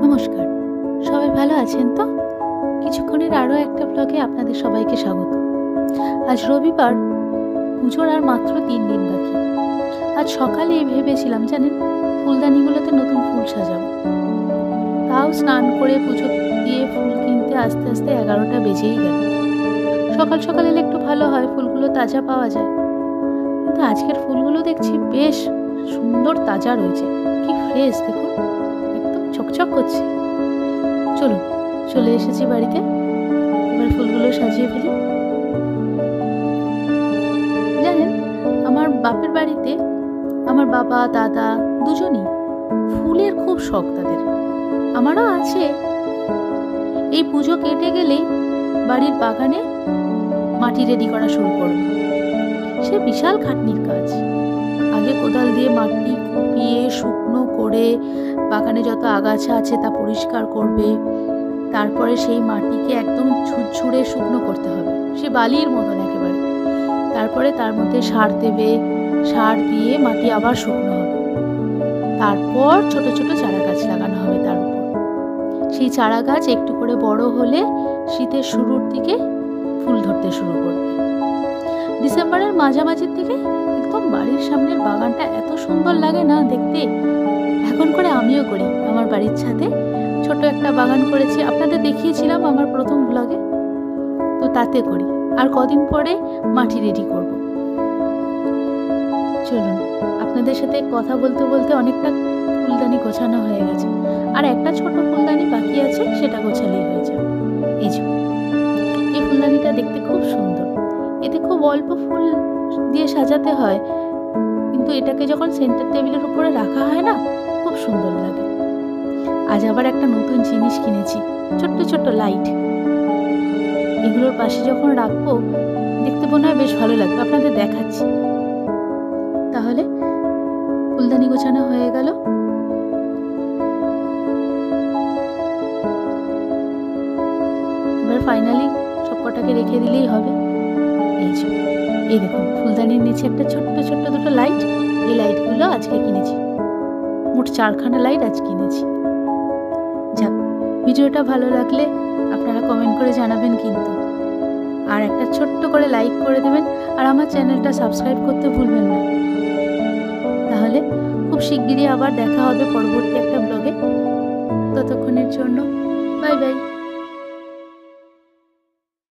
নমস্কার, সবাই ভালো আছেন তো? কিছুক্ষণের আরও একটা ব্লগে আপনাদের সবাইকে স্বাগত। আজ রবিবার, পুজোর আর মাত্র 3 দিন বাকি। আজ সকালেই ভেবেছিলাম জানেন, ফুলদানিগুলোতে নতুন ফুল সাজাবো। তাও স্নান করে পুজো দিয়ে ফুল কিনতে আস্তে আস্তে 11টা বেজেই গেল। সকাল সকাল এলে একটু ভালো হয়, ফুলগুলো তাজা পাওয়া যায়। কিন্তু আজকের ফুলগুলো দেখছি বেশ সুন্দর তাজা রয়েছে, কি ফ্রেশ দেখুন, একদম চকচক করছে। চলুন, চলে এসেছি বাড়িতে, এবার ফুলগুলো সাজিয়ে ফেলি। জানেন, আমার বাপের বাড়িতে আমার বাবা দাদা দুজনই ফুলের খুব শখ তাদের, আমারও আছে। এই পুজো কেটে গেলেই বাড়ির বাগানে মাটি রেডি করা শুরু করবে। সে বিশাল খাটনির কাজ। আগে কোদাল দিয়ে মাটি কুপিয়ে শুকনো করে বাগানে যত আগাছা আছে তা পরিষ্কার করবে। তারপরে সেই মাটিকে একদম ঝুরঝুরে শুকনো করতে হবে, সে বালির মতন একেবারে। তারপরে তার মধ্যে সার দেবে, সার দিয়ে মাটি আবার শুকনো হবে। তারপর ছোট ছোট চারা গাছ লাগানো হবে তার উপর। সেই চারা গাছ একটু করে বড় হলে শীতের শুরুর দিকে ফুল ধরতে শুরু করবে। ডিসেম্বরের মাঝামাঝির দিকে একদম বাড়ির সামনের বাগানটা এত সুন্দর লাগে না দেখতে। এখন করে আমিও করি, আমার বাড়ির ছাদে ছোট একটা বাগান করেছি, আপনাদের দেখিয়েছিলাম আমার প্রথম ব্লগে। তো তাতে করি, আর কদিন পরে মাটি রেডি করব। চলুন, আপনাদের সাথে কথা বলতে বলতে অনেকটা ফুলদানি গোছানো হয়ে গেছে, আর একটা ছোট ফুলদানি বাকি আছে, সেটা গোছালেই হয়ে যাবে। এই ফুলদানিটা দেখতে খুব সুন্দর, এতে খুব অল্প ফুল দিয়ে সাজাতে হয়, কিন্তু এটাকে যখন সেন্টার টেবিলের উপরে রাখা হয় না, খুব সুন্দর লাগে। আজ আবার একটা নতুন জিনিস কিনেছি, ছোট্ট ছোট্ট লাইট। এগুলোর পাশে যখন রাখবো দেখতে মনে হয় বেশ ভালো লাগবে, আপনাদের দেখাচ্ছি। তাহলে ফুলদানি গোছানো হয়ে গেল। এবার ফাইনালি সবকটাকে রেখে দিলেই হবে। এই দেখুন, ফুলদানির নিচে একটা ছোট্ট ছোট্ট দুটো লাইট। এই লাইটগুলো আজকে কিনেছি, মোট 4খানা লাইট আজ কিনেছি। যাক, ভিডিওটা ভালো লাগলে আপনারা কমেন্ট করে জানাবেন কিন্তু, আর একটা ছোট্ট করে লাইক করে দেবেন, আর আমার চ্যানেলটা সাবস্ক্রাইব করতে ভুলবেন না। তাহলে খুব শিগগিরই আবার দেখা হবে পরবর্তী একটা ব্লগে। ততক্ষণের জন্য বাই বাই।